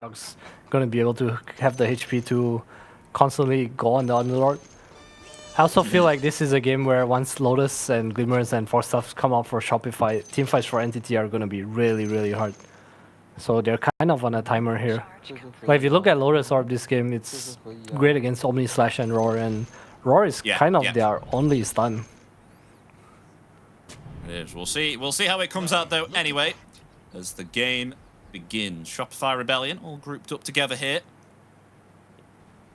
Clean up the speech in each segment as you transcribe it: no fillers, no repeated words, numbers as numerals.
Dog's gonna be able to have the HP to constantly go on the Underlord. I also feel like this is a game where once Lotus and Glimmers and Force Stuffs come out for Shopify, teamfights for Entity are gonna be really, really hard. So they're kind of on a timer here. Like if you look at Lotus Orb this game, it's great against Omni Slash and Roar is kind of their only stun. It is. We'll see how it comes out though anyway, as the game begins. Shopify Rebellion all grouped up together here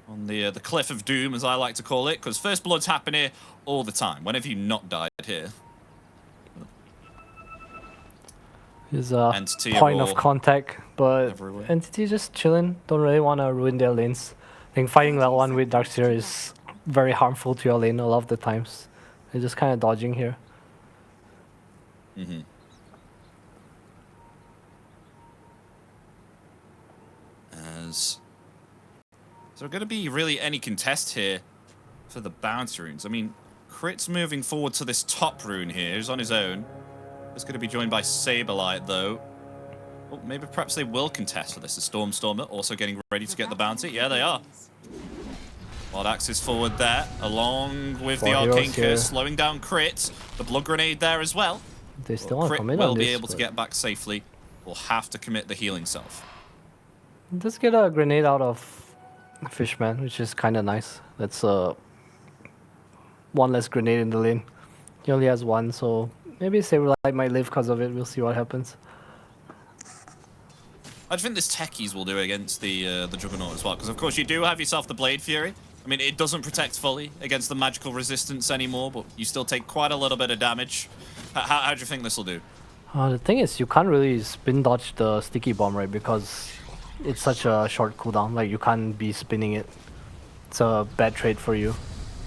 on the Cliff of Doom, as I like to call it, because First Bloods happen here all the time. When have you not died here? Is a point of contact, but everywhere. Entity just chilling. Don't really want to ruin their lanes. I think fighting level 1 with Darkseer is very harmful to your lane a lot of the times. They're just kind of dodging here. Is there going to be really any contest here for the bounce runes? I mean, Crit's moving forward to this top rune here. He's on his own. He's going to be joined by Saberlight, though. Oh, maybe perhaps they will contest for this. The Stormstormer also getting ready to get the bounty. Yeah, they are. Wild Axis forward there, along with the Arcane Curse, slowing down Crit. The Blood Grenade there as well. They still want to Crit commit will on be this, able to get back safely. Will have to commit the healing self. Just get a grenade out of Fishman, which is kind of nice. That's one less grenade in the lane. He only has one, so maybe Saberlight might live because of it. We'll see what happens. I think this Techies will do against the Juggernaut as well, because of course you do have yourself the Blade Fury. I mean, it doesn't protect fully against the magical resistance anymore, but you still take quite a little bit of damage. How do you think this will do? The thing is, you can't really spin dodge the Sticky Bomb, right? Because it's such a short cooldown. Like, you can't be spinning it. It's a bad trade for you.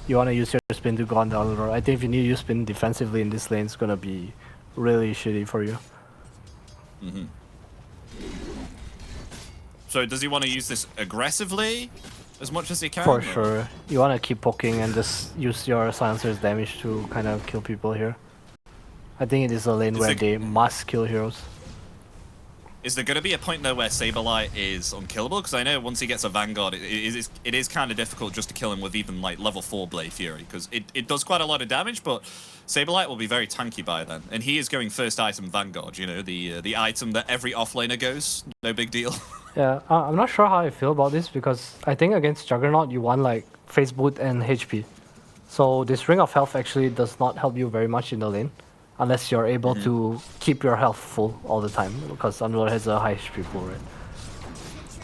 You want to use your spin to go on the other. I think if you need to use spin defensively in this lane, it's going to be really shitty for you. So does he want to use this aggressively as much as he can? For sure. You want to keep poking and just use your silencer's damage to kind of kill people here. I think it is a lane where they must kill heroes. Is there going to be a point, though, where Saberlight is unkillable? Because I know once he gets a Vanguard, it is kind of difficult just to kill him with even, like, level 4 Blade Fury. Because it does quite a lot of damage, but Saberlight will be very tanky by then. And he is going first item Vanguard, you know, the item that every offlaner goes. No big deal. Yeah, I'm not sure how I feel about this, because I think against Juggernaut, you want, like, Phase Boot and HP. So this Ring of Health actually does not help you very much in the lane, unless you're able to keep your health full all the time, because Underlord has a high HP pool, right?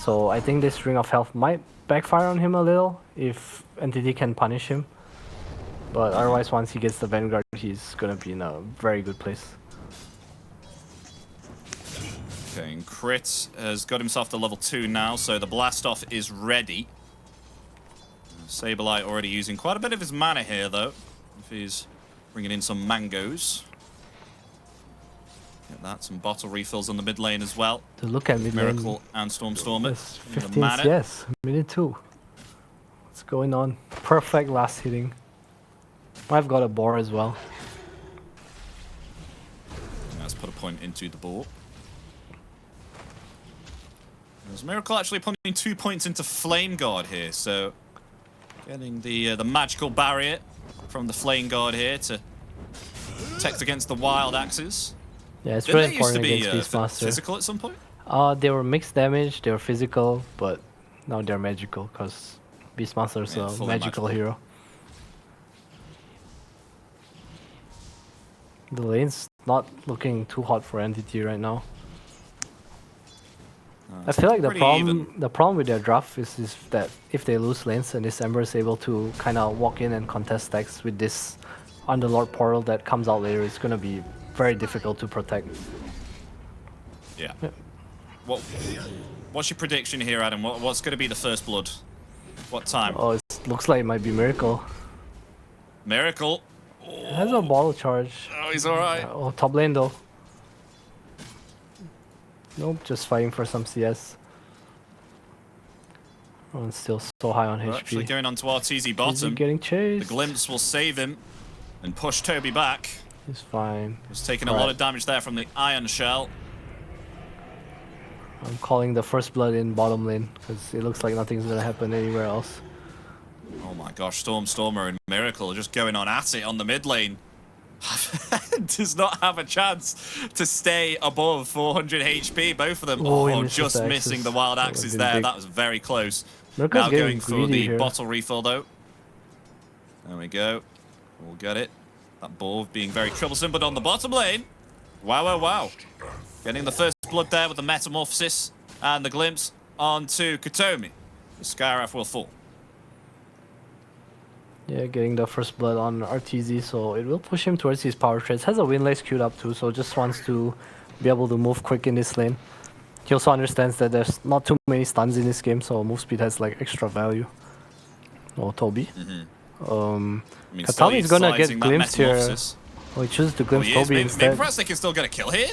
So I think this Ring of Health might backfire on him a little if Entity can punish him. But otherwise, once he gets the Vanguard, he's gonna be in a very good place. Okay, and Crit has got himself to level 2 now, so the Blast Off is ready. Saberlight already using quite a bit of his mana here, though, if he's bringing in some mangoes. Get that, some bottle refills on the mid lane as well. To look at mid lane, Miracle and Stormstormer. 15 CS, minute 2. What's going on? Perfect last hitting. I've got a boar as well. Let's put a point into the boar. There's Miracle actually putting 2 points into Flame Guard here, so getting the magical barrier from the Flame Guard here to protect against the Wild Axes. Yeah, it's really important against Beastmaster. Physical at some point? They were mixed damage, they were physical, but now they're magical because Beastmaster's a magical hero. The lane's not looking too hot for Entity right now. I feel like the problem with their draft is that if they lose lanes and this Ember is able to kind of walk in and contest stacks with this Underlord portal that comes out later, it's going to be very difficult to protect. Yeah. What's your prediction here, Adam? What's going to be the first blood? What time? Oh, it looks like it might be Miracle. Miracle. It has a bottle charge. Oh, he's alright. Oh, top lane though. Nope, just fighting for some CS. Everyone's still so high on HP. Actually going on to RTZ bottom. Getting chased. The glimpse will save him and push Toby back. He's fine. He's taking a lot of damage there from the Iron Shell. I'm calling the first blood in bottom lane because it looks like nothing's gonna happen anywhere else. Oh my gosh, Stormer and Miracle just going on at it on the mid lane. Does not have a chance to stay above 400 HP, both of them. Oh, just missing the wild axes there. That was very close. Miracle's now going for the here. bottle refill, though. There we go. We'll get it. That ball being very troublesome, but on the bottom lane. Wow, wow, wow. Getting the first blood there with the Metamorphosis and the glimpse onto Katomi. The Skyraf will fall. Yeah, getting the first blood on RTZ, so it will push him towards his power trades. Has a win lace queued up too, so just wants to be able to move quick in this lane. He also understands that there's not too many stuns in this game, so move speed has like extra value. Oh, Toby. Katomi is gonna get glimpsed here. Oh, he chooses to glimpse Toby instead. Maybe perhaps they can still get a kill here.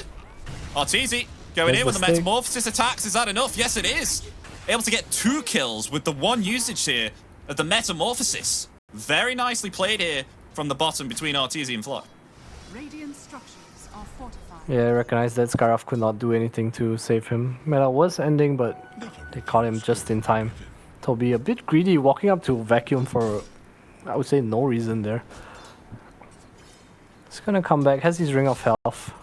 RTZ going in with the Metamorphosis attacks. Is that enough? Yes, it is. Able to get 2 kills with the 1 usage here of the Metamorphosis. Very nicely played here from the bottom between RTZ and Fly. Radiant structures are fortified. Yeah, I recognize that Scaraf could not do anything to save him. Meta was ending, but they caught him just in time. Toby a bit greedy, walking up to vacuum for, I would say, no reason there. He's gonna come back, has his Ring of Health.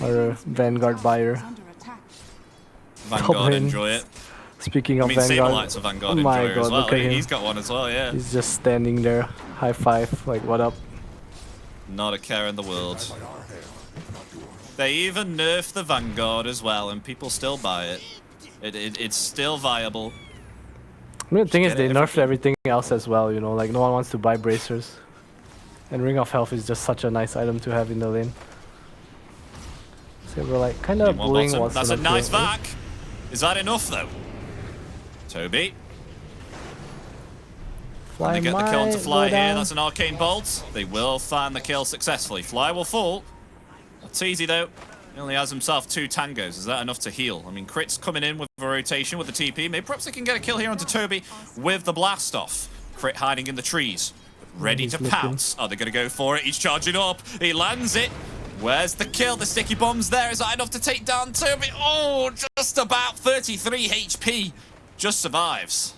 Or Vanguard buyer. Vanguard, enjoy it. Speaking of Vanguard, Saberlight's a Vanguard enjoyer as well. Look at him. He's got one as well, yeah. He's just standing there, high five, like what up? Not a care in the world. They even nerfed the Vanguard as well, and people still buy it. It's still viable. I mean, the thing is, they nerfed everything else as well, you know, like no one wants to buy bracers. And Ring of Health is just such a nice item to have in the lane. So we're like kind of bullying what's That's a nice vac. Is that enough though? Toby. They get the kill onto Fly here. That's an arcane bolt. They will find the kill successfully. Fly will fall. That's easy though. He only has himself 2 tangos. Is that enough to heal? I mean, Crit's coming in with a rotation with the TP. Maybe perhaps they can get a kill here onto Toby with the blast off. Crit hiding in the trees, ready to pounce. Oh, they're going to go for it. He's charging up. He lands it. Where's the kill? The sticky bomb's there. Is that enough to take down Toby? Oh, just about 33 HP. Just survives.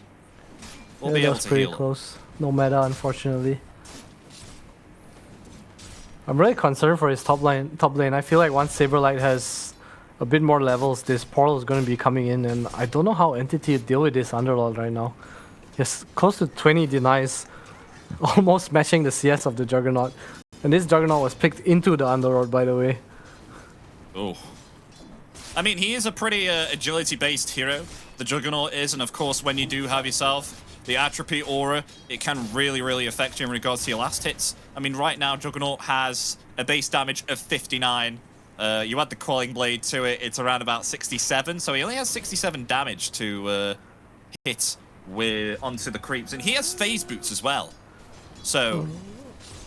We'll be able to pretty heal. Close. No meta, unfortunately. I'm really concerned for his top lane. I feel like once Saberlight has a bit more levels, this portal is going to be coming in, and I don't know how Entity deal with this Underlord right now. Yes, close to 20 denies, almost matching the CS of the Juggernaut. And this Juggernaut was picked into the Underlord, by the way. Oh. I mean, he is a pretty agility-based hero. The Juggernaut is, and of course, when you do have yourself the Atrophy Aura, it can really, really affect you in regards to your last hits. I mean, right now, Juggernaut has a base damage of 59. You add the Quelling Blade to it, it's around about 67, so he only has 67 damage to hit onto the creeps. And he has phase boots as well. So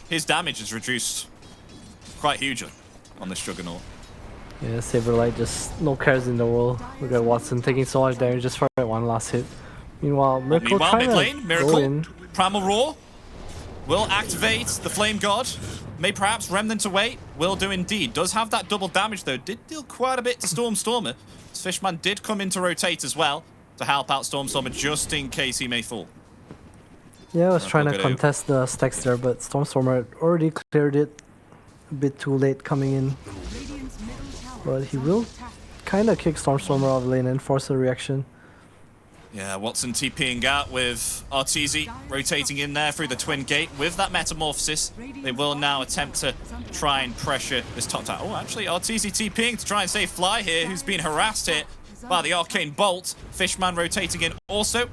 his damage is reduced quite hugely on this Juggernaut. Yeah, Saberlight just no cares in the world. Look at Watson taking so much damage just for that one last hit. Meanwhile, Miracle mid lane, Miracle, Primal Roar will activate the Flame God. May perhaps Remnant away. Will do indeed. Does have that double damage though. Did deal quite a bit to Stormer. Fishman did come in to rotate as well to help out Stormer just in case he may fall. Yeah, I was trying to contest the stacks there, but Stormer already cleared it. A bit too late coming in. But he will kind of kick Stormer out of lane and force a reaction. Yeah, Watson TPing out with RTZ rotating in there through the twin gate with that Metamorphosis. They will now attempt to try and pressure this top tower. Oh, actually, RTZ TPing to try and save Fly here, who's been harassed here by the Arcane Bolt. Fishman rotating in also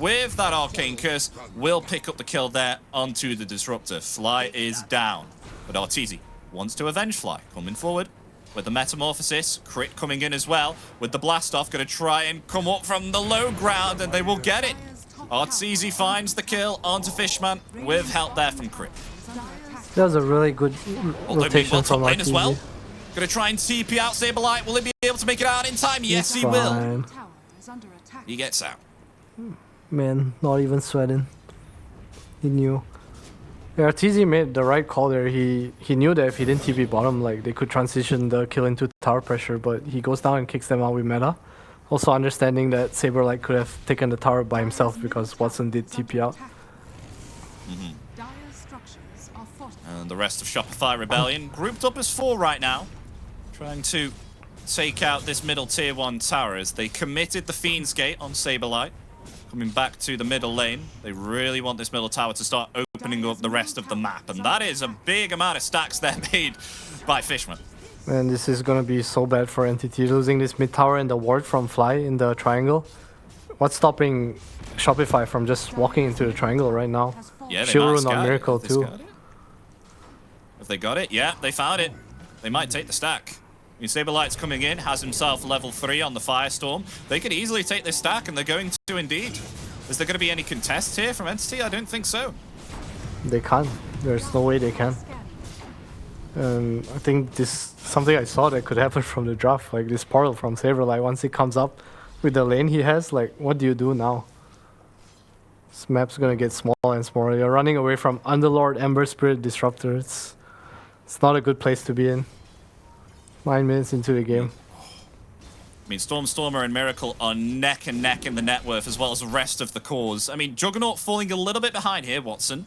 with that Arcane Curse. Will pick up the kill there onto the Disruptor. Fly is down, but RTZ wants to avenge Fly. Coming forward with the Metamorphosis, Crit coming in as well with the blast off, going to try and come up from the low ground, and they will get it. RTZ finds the kill onto Fishman with help there from Crit. That was a really good rotation from RTZ. As well. Going to try and TP out Saberlight. Will he be able to make it out in time? Yes, he will. He gets out. Man, not even sweating. He knew. Yeah, RTZ made the right call there. He knew that if he didn't TP bottom, like they could transition the kill into tower pressure, but he goes down and kicks them out with meta. Also understanding that Saberlight could have taken the tower by himself because Watson did TP out. Dire structures are fortified. And the rest of Shopify Rebellion grouped up as 4 right now, trying to take out this middle tier 1 tower as they committed the Fiend's Gate on Saberlight. Coming back to the middle lane, they really want this middle tower to start opening up the rest of the map, and that is a big amount of stacks there made by Fishman. And this is gonna be so bad for NTT, losing this mid tower and the ward from Fly in the triangle. What's stopping Shopify from just walking into the triangle right now? Yeah, they Shield might Rune scout on it. Miracle If they too. scout it. If they got it, yeah, they found it. They might take the stack. I mean, Saberlight's coming in, has himself level 3 on the Firestorm. They could easily take this stack, and they're going to indeed. Is there going to be any contests here from Entity? I don't think so. They can't. There's no way they can. I think this something I saw that could happen from the draft, like this portal from Saberlight. Once it comes up with the lane he has, like what do you do now? This map's gonna get smaller and smaller. You're running away from Underlord, Ember Spirit, Disruptor. It's not a good place to be in. 9 minutes into the game. I mean, Stormer and Miracle are neck and neck in the net worth as well as the rest of the cores. I mean, Juggernaut falling a little bit behind here, Watson.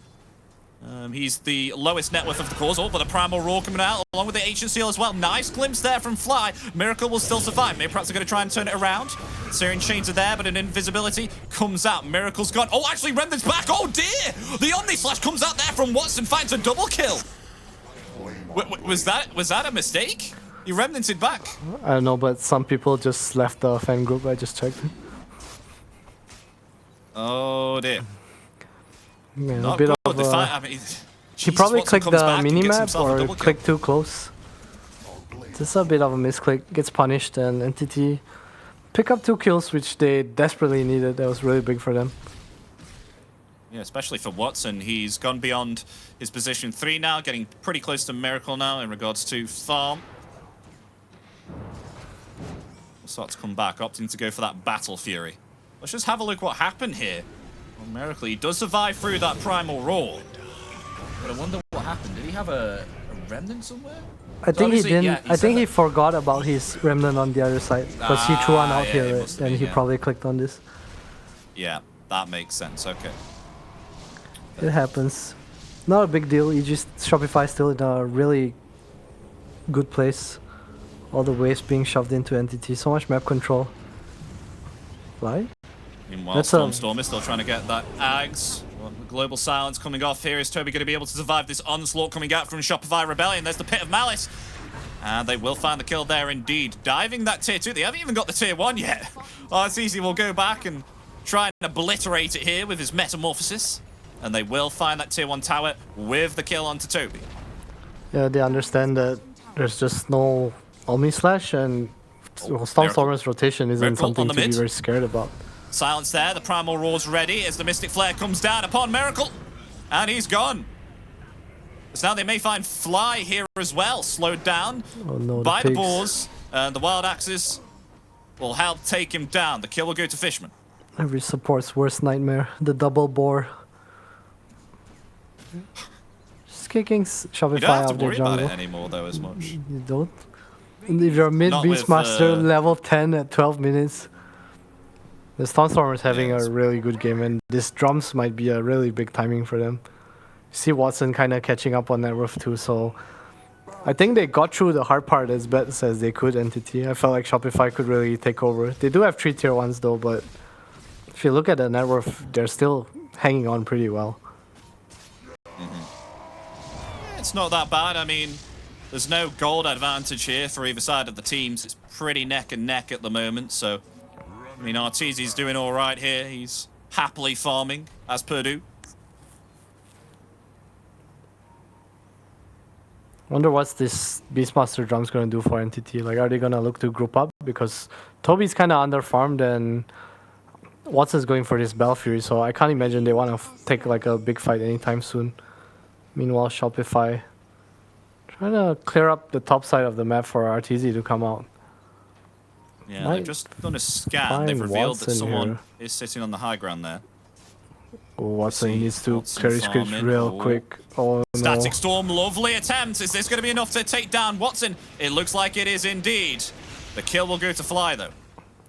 He's the lowest net worth of the cores. Oh, but the Primal Roar coming out along with the Ancient Seal as well. Nice glimpse there from Fly. Miracle will still survive. Maybe perhaps they're going to try and turn it around. Syrian Chains are there, but an invisibility comes out. Miracle's gone. Oh, actually, Remnant's back. Oh, dear. The Omni Slash comes out there from Watson, finds a double kill. Was that a mistake? He remnanted back. I don't know, but some people just left the fan group. I just checked. Oh, dear. Yeah, a Not bit good. of. I mean, He Jesus, probably Watson clicked comes the back and gets minimap himself a or double kill. clicked too close. Just a bit of a misclick. Gets punished, and Entity pick up 2 kills, which they desperately needed. That was really big for them. Yeah, especially for Watson. He's gone beyond his position 3 now, getting pretty close to Miracle now in regards to farm. We'll start to come back, opting to go for that Battle Fury. Let's just have a look what happened here. Well, Miracle, he does survive through that Primal Roar. But I wonder what happened. Did he have a remnant somewhere? I think he Obviously, didn't. yeah, I think said he that. forgot about his remnant on the other side because he threw one out yeah, here, it right? must have And been, he yeah. probably clicked on this. Yeah, that makes sense. Okay. It happens. Not a big deal. You just Shopify still in a really good place. All the waves being shoved into Entity. So much map control. Fly? Meanwhile, That's a- Storm is still trying to get that Ags. Well, the global silence coming off here. Is Toby going to be able to survive this onslaught coming out from Shopify Rebellion? There's the Pit of Malice. And they will find the kill there indeed. Diving that tier 2. They haven't even got the tier 1 yet. Oh, it's easy. We'll go back and try and obliterate it here with his Metamorphosis. And they will find that tier 1 tower with the kill onto Toby. Yeah, they understand that there's just no Omni Slash, and Stormstormer's rotation isn't Miracle something on the to be mid. very scared about. Silence there. The Primal Roar's ready as the Mystic Flare comes down upon Miracle. And he's gone. So now they may find Fly here as well, slowed down Oh no, by the pigs. boars. And the Wild Axes will help take him down. The kill will go to Fishman. Every support's worst nightmare. The double boar. Just kicking Shopify You don't have out to of their worry about jungle. it anymore, though, as much. You don't? And if you're mid Not with, Beastmaster level 10 at 12 minutes, the Stormstormer's having Yes. a really good game, and this drums might be a really big timing for them. See Watson kind of catching up on that roof too, so I think they got through the hard part as best as they could, Entity. I felt like Shopify could really take over. They do have 3 tier 1s though, but if you look at the net worth, they're still hanging on pretty well. It's not that bad. I mean, there's no gold advantage here for either side of the teams. It's pretty neck and neck at the moment, so... I mean, Arteezy's doing all right here. He's happily farming, as Purdue. Wonder what's this Beastmaster drums gonna do for Entity. Like, are they gonna look to group up? Because Toby's kind of underfarmed and Watson's going for this Belfury, so I can't imagine they want to take like a big fight anytime soon. Meanwhile, Shopify trying to clear up the top side of the map for RTZ to come out. Yeah, Might they've just done a scan. They've find revealed that Watson someone here. is sitting on the high ground there. Oh, Watson See, needs to Watson carry script farming. real Oh. quick. Oh no. Static Storm, lovely attempt. Is this going to be enough to take down Watson? It looks like it is indeed. The kill will go to Fly, though.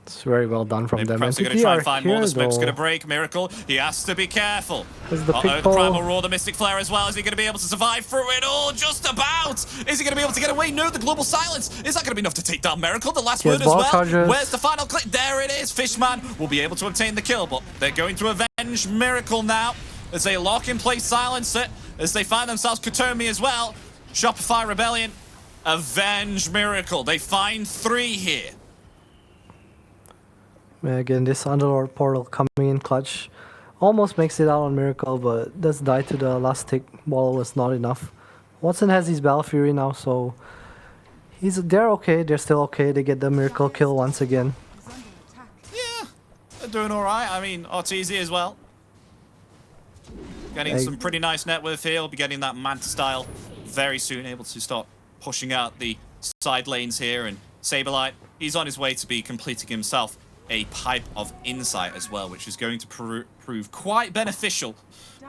It's very well done from Maybe them. perhaps they're going to Entity try are and find more. here, The smoke's though. going to break. Miracle, he has to be careful. There's the The pickle. Primal Roar, the Mystic Flare as well. Is he going to be able to survive through it all? Just about. Is he going to be able to get away? No, the Global Silence. Is that going to be enough to take down Miracle? The last Yes, word as ball well. charges. Where's the final click? There it is. Fishman will be able to obtain the kill, but they're going to avenge Miracle now as they lock in place Silencer, as they find themselves Kotomi as well. Shopify Rebellion, avenge Miracle. They find 3 here. Again, this Underlord portal coming in clutch. Almost makes it out on Miracle, but does die to the last tick. Ball was not enough. Watson has his Battle Fury now, so they're okay. They're still okay. They get the Miracle kill once again. Is under attack. Yeah, they're doing all right. I mean, Ortiz as well. Getting some pretty nice net worth here. He'll be getting that Manta style very soon, able to start pushing out the side lanes here. And Saberlight, he's on his way to be completing himself a Pipe of Insight as well, which is going to prove quite beneficial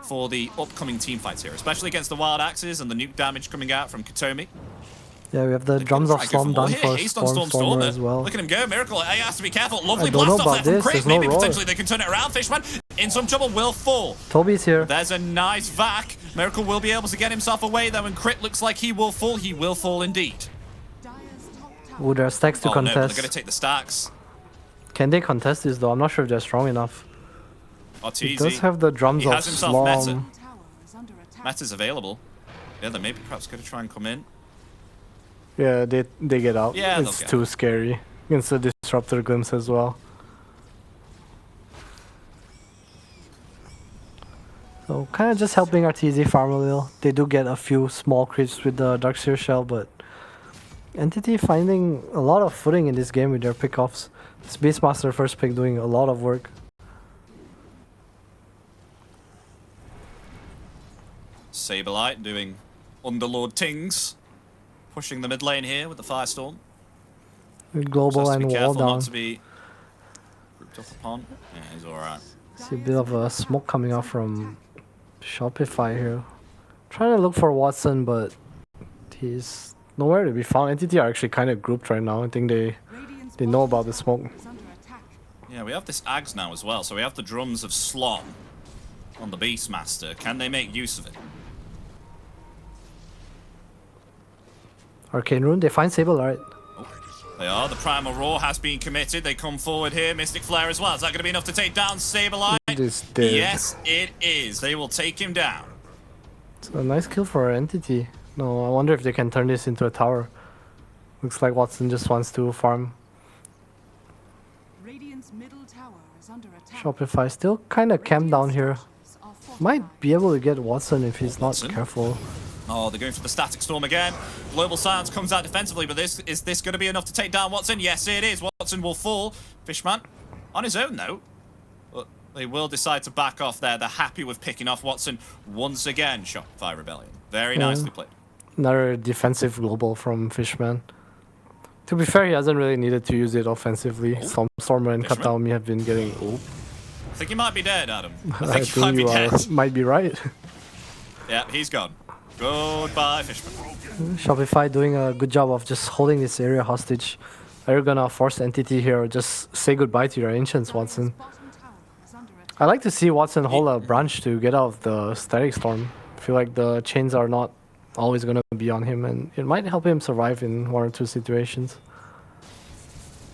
for the upcoming team fights here, especially against the Wild Axes and the nuke damage coming out from Kotomi. Yeah, we have the Drums of Storm done for Stormer as well. Look at him go, Miracle. He has to be careful. Lovely I don't know blast off about there this. from Craig. There's no Maybe roar. potentially they can turn it around. Fishman in some trouble, will fall. Toby's here. There's a nice vac. Miracle will be able to get himself away though, and Crit looks like he will fall. He will fall indeed. Dire's top tower Ooh, there are stacks to Oh no, but they're contest. going to take the stacks. Can they contest this though? I'm not sure if they're strong enough. He Ortiz, does have the Drums he of has himself Meta. Slum. tower is under attack. Meta's available. Yeah, they may be perhaps going to try and come in. Yeah, they get out. Yeah, it's they'll too scary. Against the Disruptor Glimpse as well. So kind of just helping RTZ farm a little. They do get a few small creeps with the Darkseer Shell, but Entity finding a lot of footing in this game with their pickoffs. This Beastmaster first pick doing a lot of work. Saberlight doing Underlord Tings. Pushing the mid lane here with the Firestorm. With Global Just has to and be Wall careful down. not to be grouped up upon. Yeah, he's alright. See a bit of a smoke coming out from Shopify here. Trying to look for Watson, but he's nowhere to be found. Entity are actually kind of grouped right now. I think Radiant's they know about the smoke. is under attack. Yeah, we have this Ags now as well, so we have the Drums of Slom on the Beastmaster. Can they make use of it? Arcane Rune, they find Saberlight. They are. The Primal Roar has been committed. They come forward here. Mystic Flare as well. Is that going to be enough to take down Saberlight? This dead. Yes, it is. They will take him down. It's a nice kill for our Entity. No, I wonder if they can turn this into a tower. Looks like Watson just wants to farm. Radiant's middle tower is under attack. Shopify still kind of camped down here. Might be able to get Watson if he's not Watson? careful. Oh, they're going for the Static Storm again. Global Silence comes out defensively, but is this going to be enough to take down Watson? Yes, it is. Watson will fall. Fishman on his own, though. But they will decide to back off there. They're happy with picking off Watson once again. Shopify Rebellion. Very nicely played. Another defensive global from Fishman. To be fair, he hasn't really needed to use it offensively. Stormer and Fishman? Kataomi have been getting... I think he might be dead, Adam. I think he might think be you dead. might be right. Yeah, he's gone. Goodbye, Fishman. Shopify doing a good job of just holding this area hostage. Are you gonna force Entity here or just say goodbye to your Ancients, Watson? Bottom tower is under attack. I like to see Watson hold a branch to get out of the Static Storm. I feel like the chains are not always gonna be on him, and it might help him survive in one or two situations.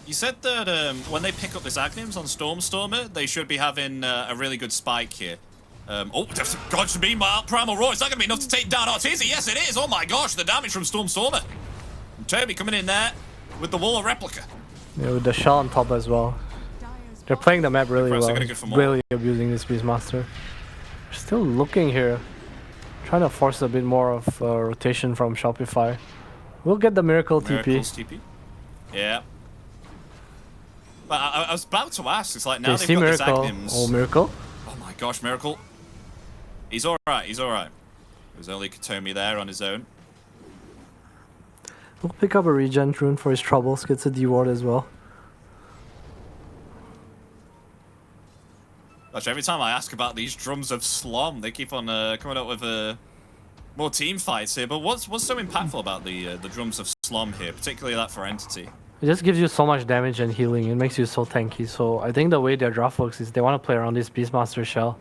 You said that when they pick up this Agnims on Stormer, they should be having a really good spike here. God, should be my Primal Roar. Is that going to be enough to take down Ortiz? Yes, it is. Oh my gosh, the damage from Stormer. And Toby coming in there with the Wall of Replica. Yeah, with the shell on top as well. Dire's They're playing the map really Perhaps well. they're gonna go for more. Really abusing this Beastmaster. They're still looking here. Trying to force a bit more of rotation from Shopify. We'll get the Miracle Miracles TP. TP. Yeah. But I was about to ask. It's like now They they've see got Miracle. this Agnims. Oh, Miracle? Oh my gosh, Miracle. He's alright, he's alright. There's only Kotomi there on his own. We'll pick up a regen rune for his troubles. Gets a D-ward as well. Gosh, every time I ask about these Drums of Slom, they keep on coming up with more team fights here. But what's so impactful about the Drums of Slom here, particularly that for Entity? It just gives you so much damage and healing. It makes you so tanky. So I think the way their draft works is they want to play around this Beastmaster shell.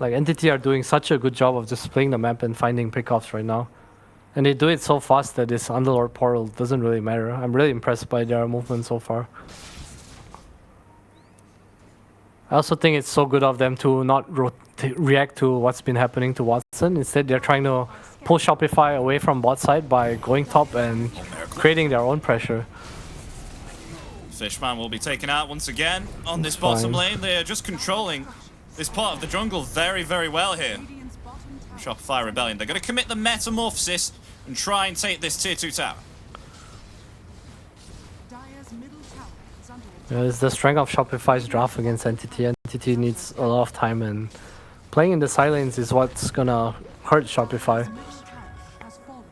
Like Entity are doing such a good job of just playing the map and finding pickoffs right now. And they do it so fast that this Underlord portal doesn't really matter. I'm really impressed by their movement so far. I also think it's so good of them to not react to what's been happening to Watson. Instead, they're trying to pull Shopify away from bot side by going top and creating their own pressure. Fishman will be taken out once again on this bottom lane. They're just controlling this part of the jungle very, very well here. Shopify Rebellion. They're going to commit the Metamorphosis and try and take this tier 2 tower. Dire's middle tower is under attack. Yeah, it's the strength of Shopify's draft against Entity. Entity needs a lot of time, and playing in the side lanes is what's gonna hurt Shopify. Middle tower has fallen.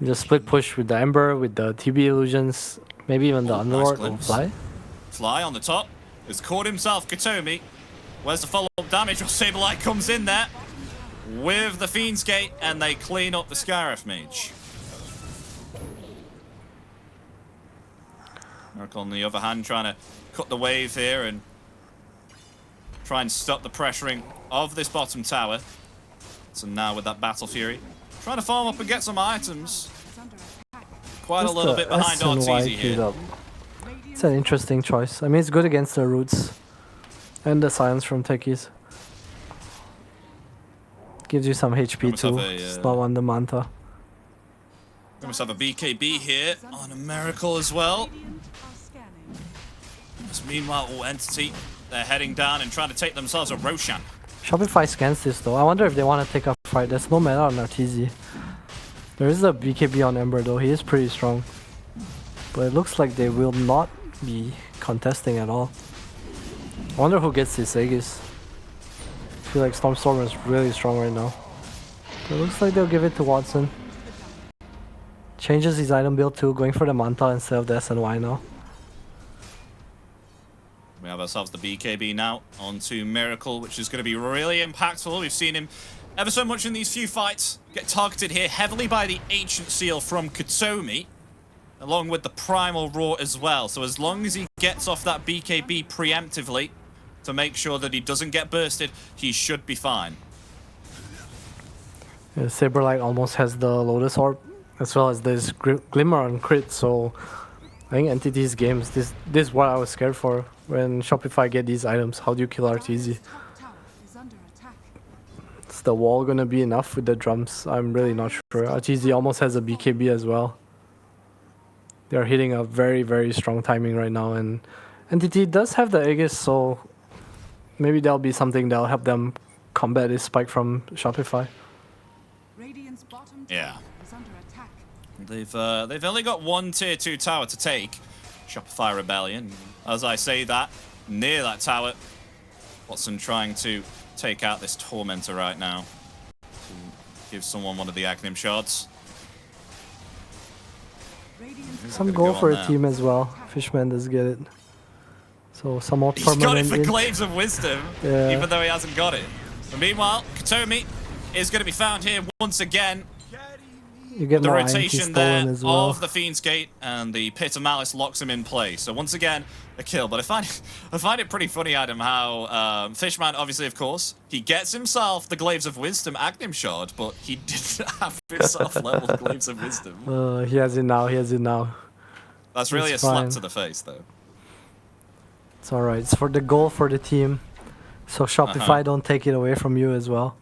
The split push with the Ember, with the TB illusions, maybe even the Oh, nice Underlord will glimpse. fly. Fly on the top. Has caught himself Katomi. Where's the follow-up damage? Saberlight comes in there with the Fiend's Gate, and they clean up the Scarif Mage. Miracle on the other hand trying to cut the wave here and try and stop the pressuring of this bottom tower. So now with that Battle Fury, trying to farm up and get some items. Is under attack. Quite a Just little the bit behind S and Y Arteezy queued here. up. It's an interesting choice. I mean, it's good against the roots and the silence from techies. Gives you some HP must have too. a, It's not on the Manta. We must have a BKB here on a Miracle as well. Radiant are scanning. As meanwhile, all Entity, they're heading down and trying to take themselves a Roshan. Shopify scans this though. I wonder if they want to take a fight. There's no mana on Arteezy. There is a BKB on Ember though. He is pretty strong. But it looks like they will not be contesting at all. I wonder who gets this Aegis. I feel like Stormstormer is really strong right now. It looks like they'll give it to Watson. Changes his item build too, going for the Manta instead of the SNY now. We have ourselves the BKB now onto Miracle, which is going to be really impactful. We've seen him ever so much in these few fights get targeted here heavily by the Ancient Seal from Katomi, along with the Primal Roar as well. So as long as he gets off that BKB preemptively to make sure that he doesn't get bursted, he should be fine. Yeah, Saberlight almost has the Lotus Orb, as well as this Glimmer on crit, so I think Entity's games, this is what I was scared for. When Shopify get these items, how do you kill Arteezy? Dire's top tower is under attack. Is the wall gonna be enough with the drums? I'm really not sure. Arteezy almost has a BKB as well. They're hitting a very, very strong timing right now, and Entity does have the Aegis, so maybe that'll be something that'll help them combat this spike from Shopify. Radiant's bottom tower Yeah. is under attack. They've only got one tier 2 tower to take. Shopify Rebellion. As I say that, near that tower, Watson trying to take out this Tormentor right now. To give someone one of the Aghanim shards. Radiant's Some gonna goal go for on a now? team as well. Fishman does get it. So some more He's got it permanent for int. Glaives of Wisdom, Yeah. even though he hasn't got it. But meanwhile, Katomi is going to be found here once again. You get The more INT rotation there stolen as well. of the Fiend's Gate, and the Pit of Malice locks him in place. So once again, a kill. But I find it pretty funny, Adam, how Fishman, obviously, of course, he gets himself the Glaives of Wisdom Aghanim Shard, but he didn't have himself leveled Glaives of Wisdom. He has it now. He has it now. That's really It's a slap fine. to the face, though. It's alright. It's for the goal for the team. So Shopify don't take it away from you as well.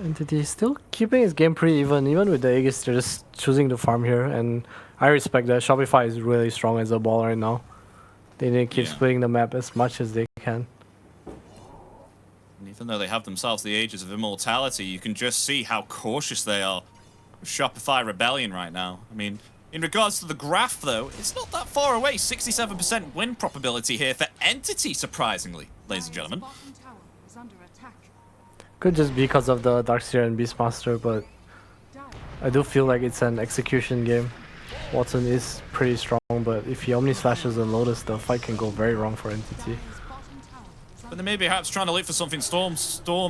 Entity is still keeping his game pretty even with the Aegis. They're just choosing to farm here, and I respect that. Shopify is really strong as a ball right now. They need to keep Yeah. splitting the map as much as they can. And even though they have themselves the Ages of Immortality, you can just see how cautious they are with Shopify Rebellion right now. I mean, in regards to the graph, though, it's not that far away. 67% win probability here for Entity, surprisingly, ladies and Dire's gentlemen. bottom tower is under attack. Could just be because of the Darkseer and Beastmaster, but Dire I do feel like it's an execution game. Watson is pretty strong, but if he Omni Slashes and Lotus, the fight can go very wrong for Entity. Dire's bottom tower is But under they may be perhaps trying to look for something storm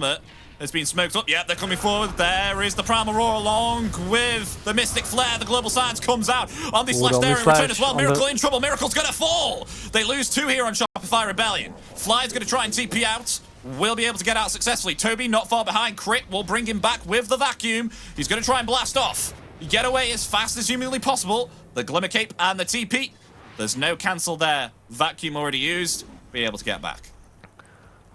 it. has been smoked up. Yep, they're coming forward. There is the Primal Roar along with the Mystic Flare. The Global Silence comes out. On the slash there in return as well. Miracle in trouble. Miracle's going to fall. They lose 2 here on Shopify Rebellion. Fly's going to try and TP out. Will be able to get out successfully. Toby not far behind. Crit will bring him back with the vacuum. He's going to try and blast off. Get away as fast as humanly possible. The Glimmer Cape and the TP. There's no cancel there. Vacuum already used. Be able to get back.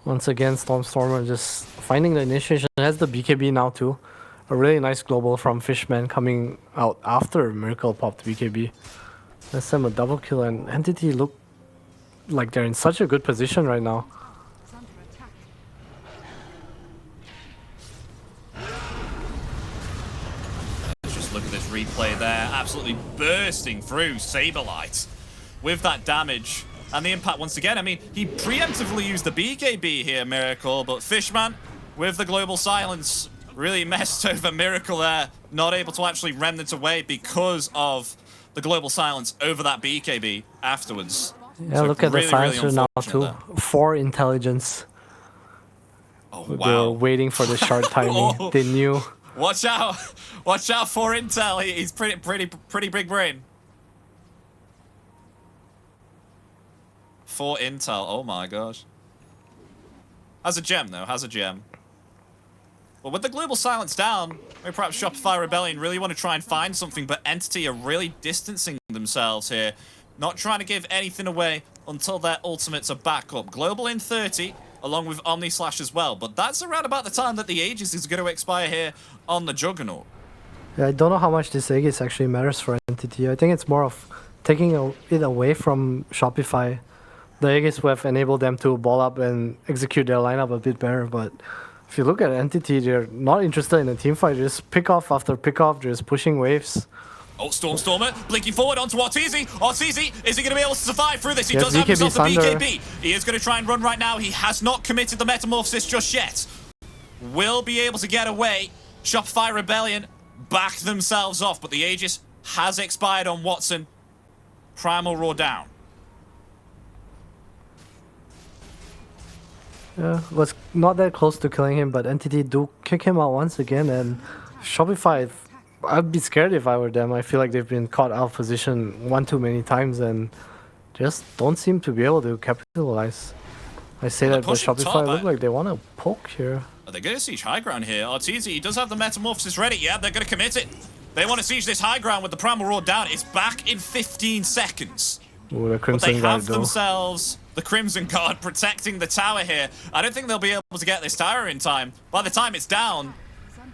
Once again, Stormstormer just finding the initiation. Has the BKB now too. A really nice global from Fishman coming out after Miracle popped BKB. Let's them a double kill, and Entity look like they're in such a good position right now. Is under attack. Let's just look at this replay there. Absolutely bursting through Saberlight with that damage. And the impact once again. I mean, he preemptively used the BKB here, Miracle, but Fishman with the Global Silence really messed over Miracle there. Not able to actually remnant away because of the Global Silence over that BKB afterwards. Yeah, So look at the really, silencer really now unfortunate too. there. 4 intelligence. Oh, They were wow. waiting for the short timing. Oh. They knew. Watch out. Watch out for Intel. He's pretty big brain. For Intel. Oh my gosh. Has a gem though. Has a gem. Well, with the Global Silence down, maybe perhaps Shopify Rebellion really want to try and find something, but Entity are really distancing themselves here. Not trying to give anything away until their ultimates are back up. Global in 30, along with Omni Slash as well. But that's around about the time that the Aegis is going to expire here on the Juggernaut. Yeah, I don't know how much this Aegis actually matters for Entity. I think it's more of taking it away from Shopify. The Aegis would have enabled them to ball up and execute their lineup a bit better, but if you look at Entity, they're not interested in a team fight. Just pick off after pick off, just pushing waves. Oh, Stormstormer blinking forward onto Arteezy. Arteezy, is he going to be able to survive through this? He Yes, does have himself the BKB Thunder. BKB. He is going to try and run right now. He has not committed the Metamorphosis just yet. Will be able to get away. Shopify Rebellion back themselves off, but the Aegis has expired on Watson. Primal Roar down. Yeah, was not that close to killing him, but Entity do kick him out once again, and Shopify, I'd be scared if I were them. I feel like they've been caught out of position one too many times and just don't seem to be able to capitalize. I say Well, that, but they're pushing top, Shopify look like they want to poke here. Are they going to siege high ground here? Arteezy, he does have the Metamorphosis ready. Yeah, they're going to commit it. They want to siege this high ground with the Primal Roar down. It's back in 15 seconds. Ooh, the But Crimson they Guard have though. themselves the Crimson Guard protecting the tower here. I don't think they'll be able to get this tower in time. By the time it's down,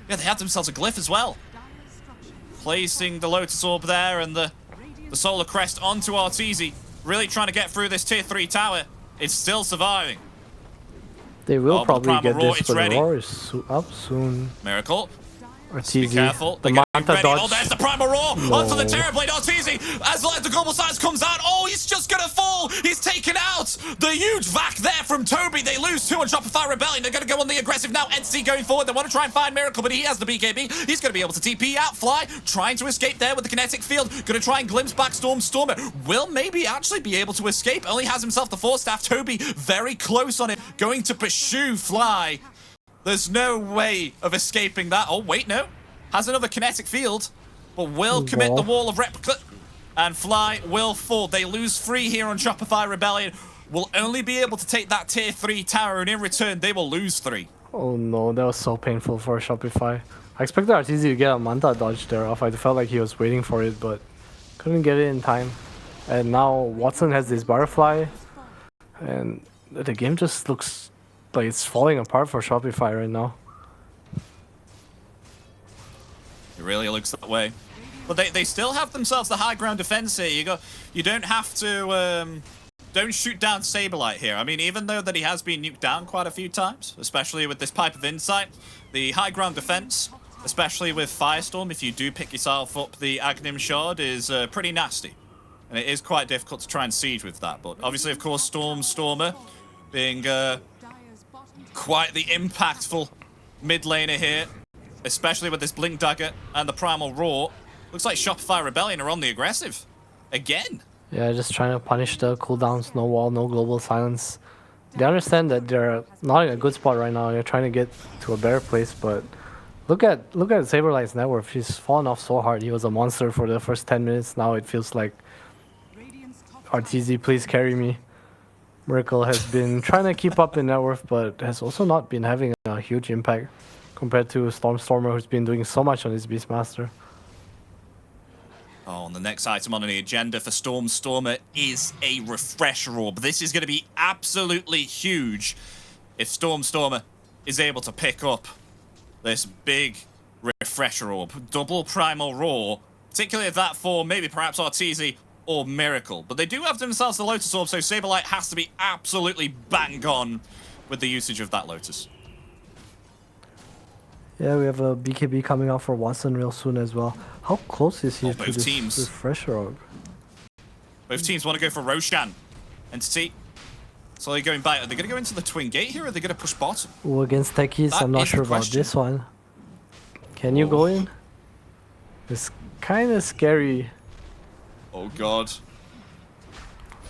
yeah, they have themselves a glyph as well. Placing the Lotus Orb there and the Solar Crest onto Arteezy. Really trying to get through this tier 3 tower. It's still surviving. They will Oh, but the probably Primal get Roar, this, it's but ready. the Roar is up soon. Miracle. Be Arteezy, careful. the They're getting Manta ready. dodge. Oh, there's the Primal Roar No. onto the Terrorblade Arteezy. As the Global Silence comes out. Oh, he's just going to fall. He's taken out. The huge vac there from Toby. They lose 2 on Shopify Rebellion. They're going to go on the aggressive now. Entity going forward. They want to try and find Miracle, but he has the BKB. He's going to be able to TP out. Fly, trying to escape there with the kinetic field. Going to try and glimpse back Stormer. Will maybe actually be able to escape. Only has himself the Force Staff. Toby very close on it. Going to pursue Fly. There's no way of escaping that. Oh, wait, no. Has another kinetic field, but will commit the wall of replica, and Fly will fall. They lose 3 here on Shopify Rebellion. Will only be able to take that tier 3 tower, and in return, they will lose 3. Oh no, that was so painful for Shopify. I expected Arteezy to get a Manta dodge there off. I felt like he was waiting for it, but couldn't get it in time. And now Watson has this butterfly, and the game just looks like it's falling apart for Shopify right now. It really looks that way. But they still have themselves the high ground defense here. You don't have to don't shoot down Saberlight here. I mean, even though that he has been nuked down quite a few times, especially with this Pipe of Insight, the high ground defense, especially with Firestorm, if you do pick yourself up the Agnim Shard, is pretty nasty. And it is quite difficult to try and siege with that. But obviously, of course, Stormer being quite the impactful mid laner here, especially with this Blink Dagger and the Primal Roar. Looks like Shopify Rebellion are on the aggressive. Again. Yeah, just trying to punish the cooldowns, no wall, no global silence. They understand that they're not in a good spot right now. They're trying to get to a better place, but look at Saberlight's net worth. He's fallen off so hard. He was a monster for the first 10 minutes. Now it feels like Radiant's top RTZ, please carry me. Miracle has been trying to keep up in net worth, but has also not been having a huge impact compared to Stormstormer, who's been doing so much on his Beastmaster. Oh, and the next item on the agenda for Stormstormer is a refresher orb. This is going to be absolutely huge if Stormstormer is able to pick up this big refresher orb. Double Primal Roar, particularly if that for maybe perhaps Arteezy or Miracle. But they do have themselves the Lotus Orb, so Saberlight has to be absolutely bang on with the usage of that Lotus. Yeah, we have a BKB coming out for Watson real soon as well. How close is he to both this teams. refresher orb? Both teams want to go for Roshan. Entity. So they're going back. Are they going to go into the Twin Gate here, or are they going to push bottom? Oh, against Techies, That I'm not is the sure about question. this one. Can you go in? It's kind of scary. Oh, God.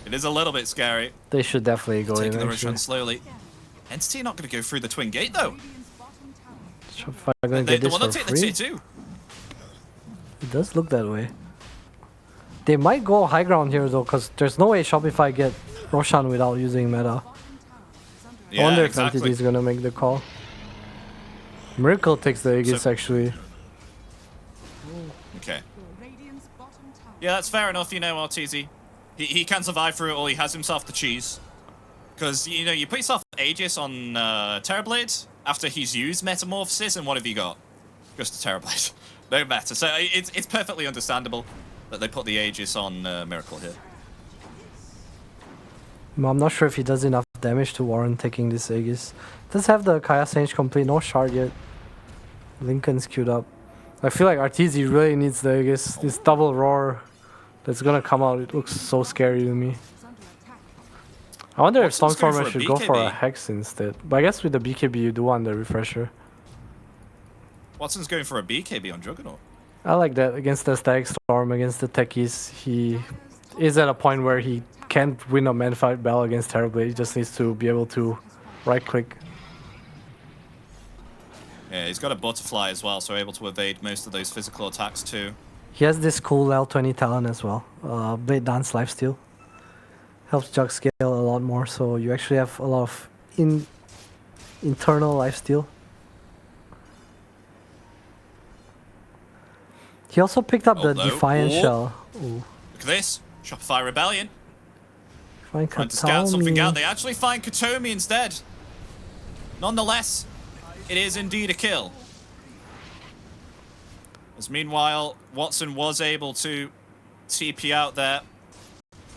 It is a little bit scary. They should definitely go in, Taking the actually. Roshan slowly. Entity are not going to go through the Twin Gate, though. Radiant's bottom tower. Shopify are going to They get this want to for take the free? tier 2. It does look that way. They might go high ground here, though, because there's no way Shopify get Roshan without using meta. Bottom tower is under I Yeah, wonder if exactly. Entity is going to make the call. Miracle takes the Aegis, So- actually. Okay. Radiant's bottom tower. Yeah, that's fair enough, you know, Arteezy. He can survive through it all. He has himself the cheese. Because, you know, you put yourself Aegis on Terrorblade after he's used Metamorphosis, and what have you got? Just a Terrorblade. No matter. So it's perfectly understandable that they put the Aegis on Miracle here. I'm not sure if he does enough damage to warrant taking this Aegis. Does have the Kaya Sage complete, no shard yet. Lincoln's queued up. I feel like Arteezy really needs the Aegis. This double roar that's gonna come out, it looks so scary to me. Is under attack. I wonder if Watson's going Stormstormer for a should go for a BKB. Hex instead. But I guess with the BKB you do want the refresher. Watson's going for a BKB on Juggernaut. I like that against the Static Storm, against the Techies. He is at a point where he can't win a man fight battle against Terrorblade. He just needs to be able to right click. Yeah, he's got a Butterfly as well, so able to evade most of those physical attacks too. He has this cool L20 talent as well. Blade Dance Lifesteal. Helps Jug scale a lot more, so you actually have a lot of internal lifesteal. He also picked up the Although- Defiant oh. Shell. Ooh. Look at this. Shopify Rebellion. Find Trying to scout something Kataomi. out. They actually find Katomi instead. Nonetheless, it is indeed a kill. As meanwhile, Watson was able to TP out there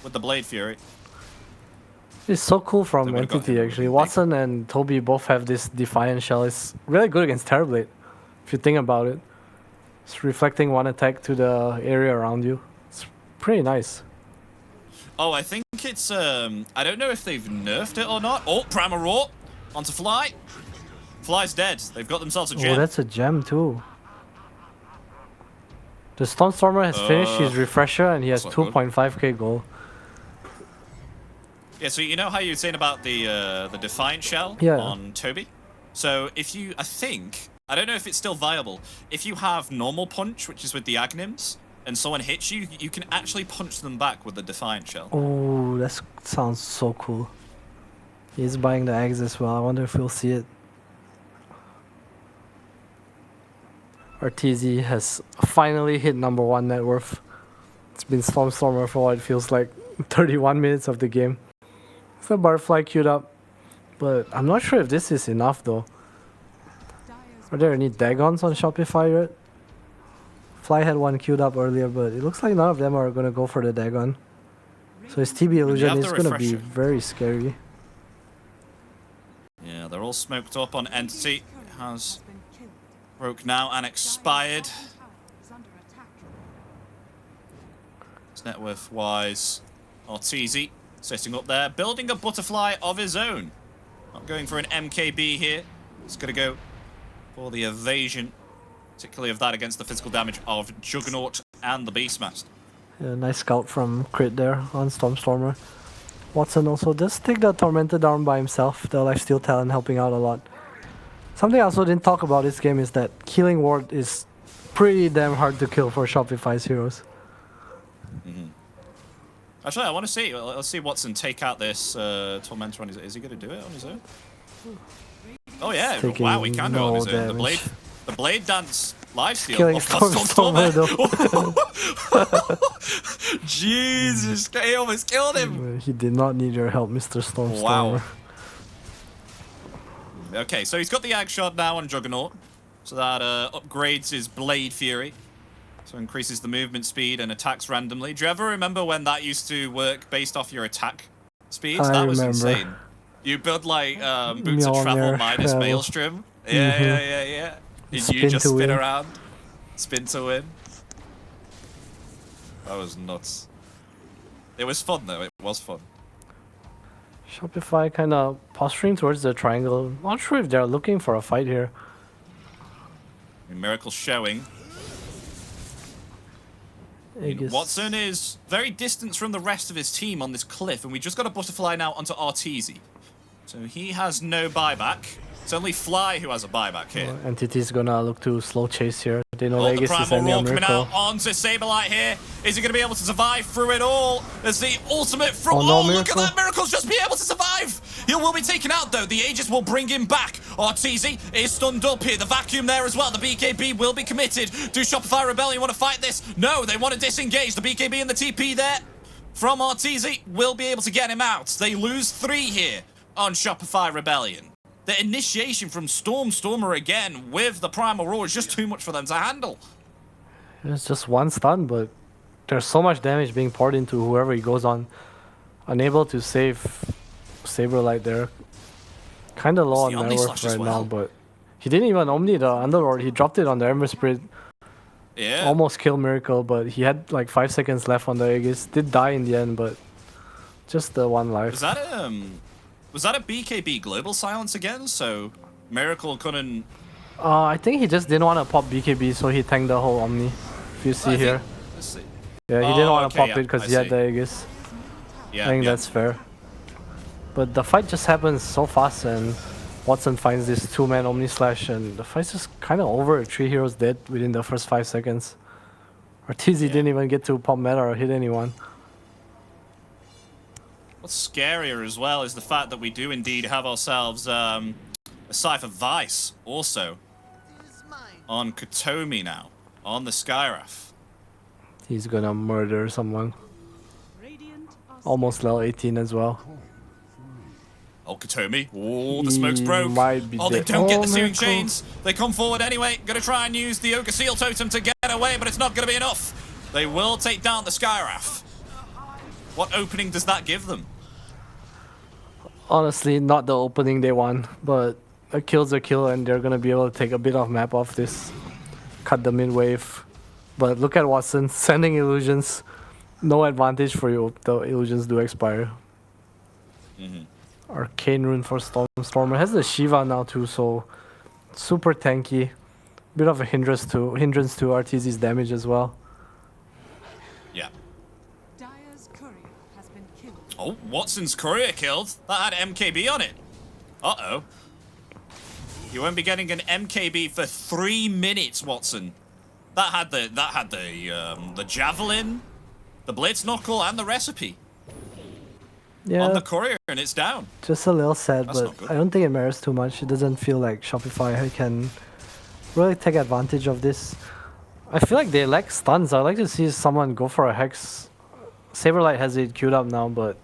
with the Blade Fury. It's so cool They from would've got Entity, him actually. big. Watson and Toby both have this Defiant Shell. It's really good against Terrorblade, if you think about it. It's reflecting one attack to the area around you. It's pretty nice. Oh, I think it's, I don't know if they've nerfed it or not. Oh, Primal Roar onto Fly. Fly's dead. They've got themselves a Oh, gem. that's a gem too. The Stormstormer has finished his refresher and he has that's not good. 2.5k gold. Yeah, so you know how you were saying about the Defiant Shell Yeah. on Toby? So if you, I don't know if it's still viable. If you have normal punch, which is with the Agnims, and someone hits you, you can actually punch them back with the Defiant Shell. Oh, that sounds so cool. He's buying the eggs as well. I wonder if we'll see it. RTZ has finally hit number 1 net worth. It's been Stormstormer for what it feels like 31 minutes of the game. It's a Butterfly queued up, but I'm not sure if this is enough though. Dyer's Are there any Dagons on Shopify yet? Fly had one queued up earlier, but it looks like none of them are gonna go for the Dagon. So his TB illusion have is the gonna be refresher. very scary. Yeah, they're all smoked up on Entity. It has has been killed. broke now and expired. Dyer's bottom tower is under attack. It's net worth wise. Arteezy sitting up there, building a Butterfly of his own. Not going for an MKB here. He's going to go for the evasion, particularly of that against the physical damage of Juggernaut and the Beastmaster. Yeah, nice scout from Crit there on Stormstormer. Watson also does take the Tormented Arm by himself, the lifesteal talent helping out a lot. Something I also didn't talk about this game is that killing ward is pretty damn hard to kill for Shopify's heroes. Actually, I want to see. Let's see Watson take out this Tormentor on his. Is he going to do it on his own? Oh yeah! Taking Wow, he can do it on no his own. damage. The blade dance lifesteal. Killing Stormer. Stormer. Jesus, he almost killed him. He did not need your help, Mr. Stormstormer. Wow. Okay, so he's got the Ag Shot now on Juggernaut, so that upgrades his Blade Fury. So increases the movement speed and attacks randomly. Do you ever remember when that used to work based off your attack speeds? That was insane. You build like Boots of Travel minus Maelstrom. Yeah. And you just spin around. Spin to win. That was nuts. It was fun though, it was fun. Shopify kind of posturing towards the triangle. Not sure if they're looking for a fight here. Miracle showing. Watson is very distant from the rest of his team on this cliff, and we just got a butterfly now onto Arteezy. So he has no buyback. It's only Fly who has a buyback here. Entity's gonna look to slow chase here. They know The Aegis is Primal ending Roar on coming Miracle. out onto Saberlight here. Is he going to be able to survive through it all? There's the ultimate from... Oh, no, look at Miracle. that! Miracle's just be able to survive! He will be taken out, though. The Aegis will bring him back. Arteezy is stunned up here. The vacuum there as well. The BKB will be committed. Do Shopify Rebellion want to fight this? No, they want to disengage. The BKB and the TP there from Arteezy will be able to get him out. They lose 3 here on Shopify Rebellion. The initiation from Stormer again with the Primal Roar is just too much for them to handle. It's just one stun, but there's so much damage being poured into whoever he goes on. Unable to save Saberlight there. Kinda low on net worth right now, but he didn't even Omni the Underlord. He dropped it on the Ember Spirit. Yeah. Almost killed Miracle, but he had like 5 seconds left on the Aegis. Did die in the end, but just the one life. Was that a BKB global silence again? So Miracle couldn't... I think he just didn't want to pop BKB, so he tanked the whole Omni. If you see here. Let's see. Yeah, he didn't want to pop yeah, it because I he had see. the Aegis. Yeah, I think that's fair. But the fight just happens so fast, and Watson finds this 2-man Omni Slash, and the fight's just kind of over. 3 heroes dead within the first 5 seconds. Arteezy didn't even get to pop meta or hit anyone. What's scarier as well is the fact that we do indeed have ourselves a Cypher Vice also on Kotomi now, on the Skyraf. He's gonna murder someone. Radiant are Almost level 18 as well. Oh, Kotomi. Oh, the smoke's broke. Might be Oh, they dead. don't get the Searing Miracle. Chains. They come forward anyway. Gonna try and use the Ogre Seal Totem to get away, but it's not gonna be enough. They will take down the Skyraf. What opening does that give them? Honestly, not the opening they want, but a kill's a kill, and they're gonna be able to take a bit of map off this. Cut the mid wave. But look at Watson sending illusions. No advantage for you. The illusions do expire. Arcane Rune for Stormer. Has the Shiva now too, so super tanky. Bit of a hindrance to Arteezy's damage as well. Yeah. Dyer's courier has been killed. Oh, Watson's courier killed. That had MKB on it. Uh-oh. You won't be getting an MKB for 3 minutes, Watson. That had the javelin, the blitz knuckle, and the recipe Yeah, on the courier, and it's down. just a little sad, That's but not good. I don't think it matters too much. It doesn't feel like Shopify can really take advantage of this. I feel like they lack stuns. I'd like to see someone go for a Hex. Saberlight has it queued up now, but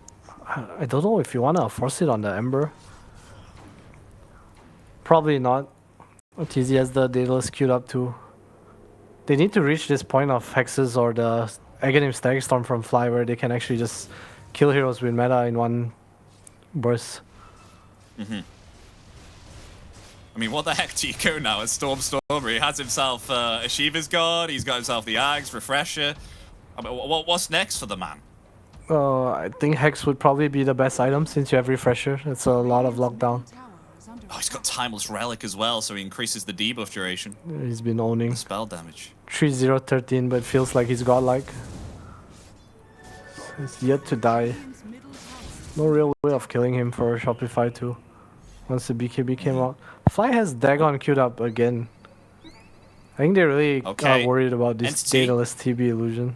I don't know if you want to force it on the Ember. Probably not. Arteezy has the Daedalus queued up too. They need to reach this point of Hexes or the Aghanim Static Storm from Fly where they can actually just kill heroes with meta in one burst. I mean, what the heck do you go now as Stormer? He has himself a Shiva's Guard, he's got himself the Ags, Refresher. I mean, what's next for the man? I think Hex would probably be the best item since you have Refresher. It's a lot of lockdown. Tower is under Oh, he's got Timeless Relic as well, so he increases the debuff duration. He's been owning Spell damage. 3-0-13, but feels like he's godlike. He's yet to die. Radiant's middle tower No real way of killing him for Shopify too. Once the BKB came out. Fly has Dagon queued up again. I think they really are worried about this Entity. dataless TB illusion.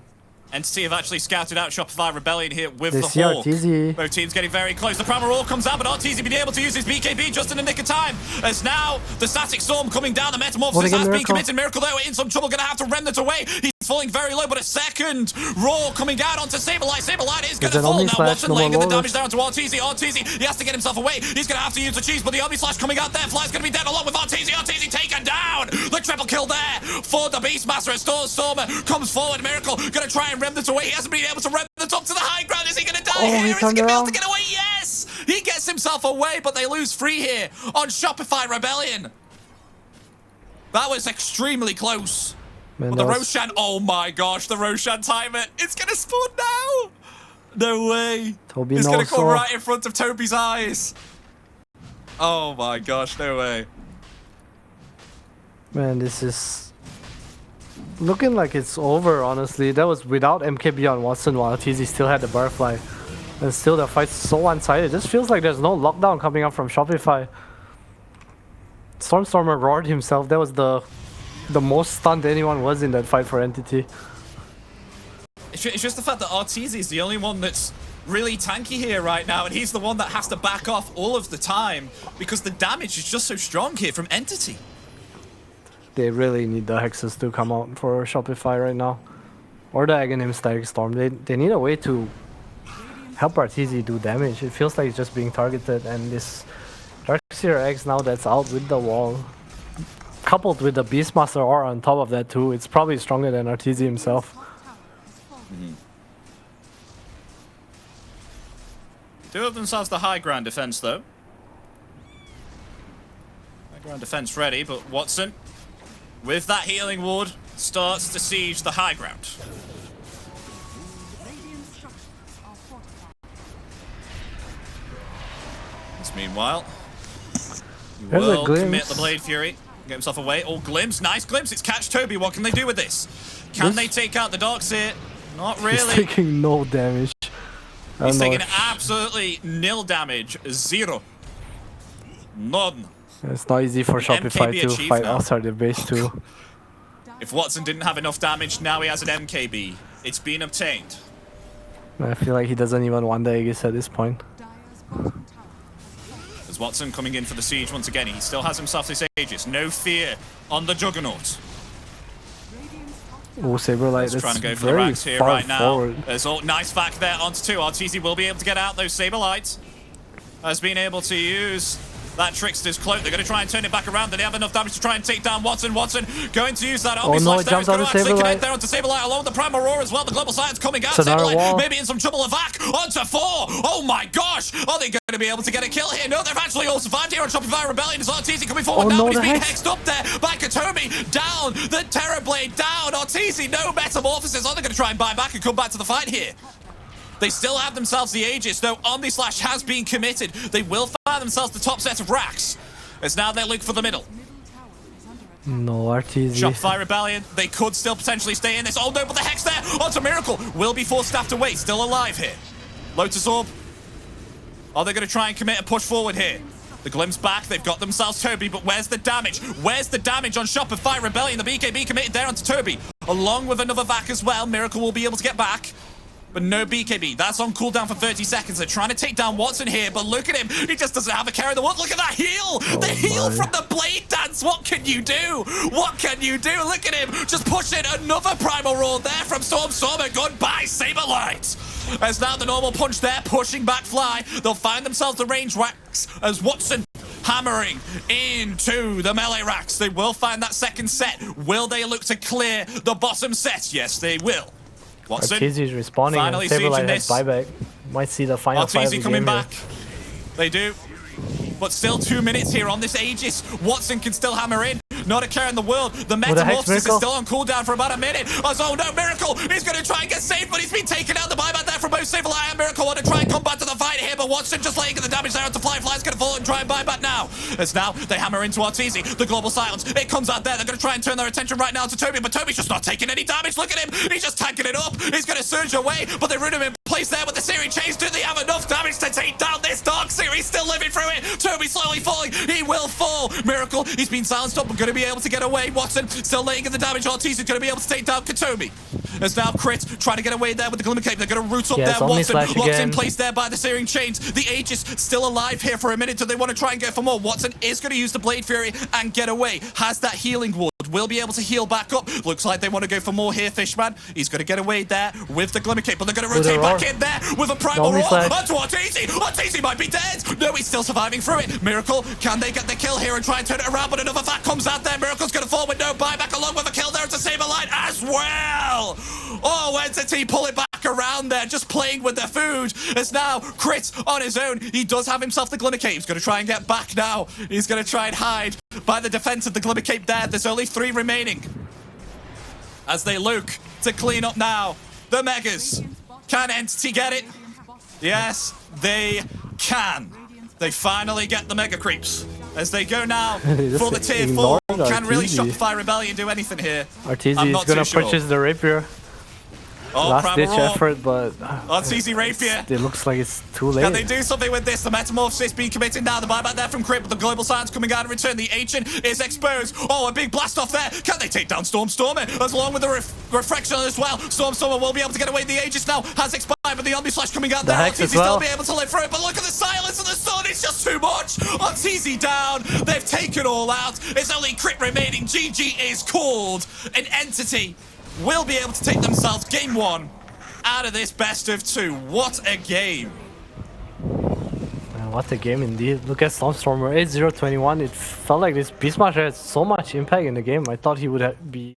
Entity have actually scouted out Shopify Rebellion here with They the see Hawk. RTZ. Both teams getting very close. The Primal Roar comes out, but RTZ being able to use his BKB just in the nick of time. As now the Static Storm coming down, the Metamorphosis has been committed. Miracle though in some trouble, gonna have to remnant away. He's falling very low, but a second Roar coming out onto Saberlight. Saberlight is gonna fall. Now Watson laying the damage down to RTZ. RTZ, he has to get himself away. He's gonna have to use the cheese, but the Omni Slash coming out there. Fly's gonna be dead along with RTZ. RTZ taken down. The triple kill there for the Beastmaster. As Stormer comes forward. Miracle gonna try and remnant away. He hasn't been able to remnant up to the high ground. Is he gonna die here? Is he gonna be able to get away? Yes! He gets himself away, but they lose free here on Shopify Rebellion. That was extremely close. Man, But the Roshan, oh my gosh, the Roshan timer. It's gonna spawn now. No way. Toby it's gonna knows come so. right in front of Toby's eyes. Oh my gosh, no way. Man, this is looking like it's over, honestly. That was without MKB on Watson while TZ still had the Butterfly. And still the fight's so one-sided. It just feels like there's no lockdown coming up from Shopify. Stormstormer roared himself. That was the most stunned anyone was in that fight for Entity. It's just the fact that RTZ is the only one that's really tanky here right now, and he's the one that has to back off all of the time because the damage is just so strong here from Entity. They really need the Hexes to come out for Shopify right now. Or the Aghanim Static Storm. They need a way to help RTZ do damage. It feels like it's just being targeted, and this Darkseer X now that's out with the wall, coupled with the Beastmaster aura on top of that too, it's probably stronger than RTZ himself. Two of themselves the high ground defense though. High ground defense ready, but Watson, with that healing ward, starts to siege the high ground. Radiant structures are fortified. Meanwhile, he There's a will glimpse. commit the Blade Fury. Get himself away. Oh, glimpse. Nice glimpse. It's Catch Toby. What can they do with this? Can they take out the Darkseer? Not really. He's taking no damage. He's taking absolutely nil damage. Zero. None. It's not easy for Shopify MKB to achieved fight now. outside the base too. If Watson didn't have enough damage, now he has an MKB. It's been obtained. I feel like he doesn't even want the Aegis at this point. Dire's bottom tower has fallen. As Watson coming in for the siege once again. He still has himself this Aegis. No fear on the Juggernaut. Radiant's top Oh, Saberlight, Trying to go that's for the very racks here far right now. forward. There's all nice back there onto two. RTZ will be able to get out those Saberlights. Has been able to use that Trickster's cloak. They're going to try and turn it back around. They have enough damage to try and take down Watson. Watson going to use that Omni no, Slash it there. jumps He's going onto to actually Saberlight. connect there onto Saberlight along with the Primal Roar as well. The Global Science coming out. It's another Saberlight wall. maybe in some trouble. A vac onto 4. Oh my gosh. Are they going to be able to get a kill here? No, they've actually all survived here on Shopify Rebellion. Is RTZ coming forward Oh, now, no, but he's the being Hex. hexed up there by Katomi. Down. The Terrorblade down. RTZ, no Metamorphosis. Are they going to try and buy back and come back to the fight here? They still have themselves the Aegis, though Omni Slash has been committed. They will find themselves the top set of racks. As now they look for the middle. middle tower is under attack. No, RTZ. Shopify Rebellion, they could still potentially stay in this. Oh no, but the Hex there onto Miracle will be forced staffed away. Still alive here. Lotus Orb. Are they going to try and commit a push forward here? The Glimpse back, they've got themselves Toby, but where's the damage? Where's the damage on Shopify Rebellion? The BKB committed there onto Toby, along with another vac as well. Miracle will be able to get back. But no BKB. That's on cooldown for 30 seconds. They're trying to take down Watson here, but look at him. He just doesn't have a carry the one. Look at that heal. The heal my. from the Blade Dance. What can you do? What can you do? Look at him. Just pushing another Primal Roar there from Stormer. Goodbye, Saberlight. As now the normal punch there, pushing back Fly. They'll find themselves the range racks as Watson hammering into the melee racks. They will find that second set. Will they look to clear the bottom set? Yes, they will. Watson RTZ is respawning finally and Saberlight sieging has this. buyback. Might see the final fight of the RTZ coming game here. back. They do. But still 2 minutes here on this Aegis. Watson can still hammer in. Not a care in the world. The Hex Metamorphosis is Miracle. still on cooldown for about a minute. Oh no, Miracle! He's going to try and get saved, but he's been taken out. The buyback there from both Saberlight and Miracle want to try and come back to the fight here, but Watson just laying the damage there onto Fly. Fly's going to fall and try and buy back now. As now they hammer into RTZ. The Global Silence. It comes out there. They're going to try and turn their attention right now to Toby, but Toby's just not taking any damage. Look at him. He's just tanking it up. He's going to surge away, but they ruin him in place. place there with the series change. Do they have enough damage to take down this Dark Series? Still living through it. Toby slowly falling. He will fall. Miracle, he's been silenced up. We're going to be able to get away. Watson still laying in the damage. Ortiz is going to be able to take down Katomi. As now Crit trying to get away there with the Glimmer Cape. They're going to root up there. Watson locked in place there by the searing chains. The Aegis still alive here for a minute. Do they want to try and go for more? Watson is going to use the Blade Fury and get away. Has that healing ward. Will be able to heal back up. Looks like they want to go for more here, Fishman. He's going to get away there with the Glimmer Cape, but they're going to rotate back in there with a Primal Roar onto Ortiz. Ortiz might be dead. No, he's still surviving through it. Miracle, can they get the kill here and try and turn it around? But another Vat comes out there. Miracle's going to fall with no buyback along with a kill there to save a line as well. Oh, Entity pull it back around there, just playing with their food. As now Crit on his own. He does have himself the Glimmer Cape. He's going to try and get back now. He's going to try and hide by the defense of the Glimmer Cape there. There's only 3 remaining as they look to clean up now. The Megas. Can Entity get it? Yes, they can. They finally get the Mega Creeps as they go now for the tier 4. Can really Shopify Rebellion do anything here? Arteezy is going to purchase the Rapier. Last-ditch effort, but Arteezy Rapier. It looks like it's too late. Can they do something with this? The Metamorphosis being committed now. The buyback there from Crit, but the Global Silence coming out in return. The Ancient is exposed. Oh, a big blast off there. Can they take down Stormer? As along with the Refraction as well. Stormer will be able to get away. The Aegis now has expired, but the Omni Slash coming out there. Arteezy still be able to live through it, but look at the silence and the stun. It's just too much. Arteezy down. They've taken all out. It's only Crit remaining. GG is called. An Entity will be able to take themselves game 1 out of this best of 2. What a game. What a game indeed. Look at Stormstormer 8-0-21. It felt like this Beastmaster had so much impact in the game. I thought he would be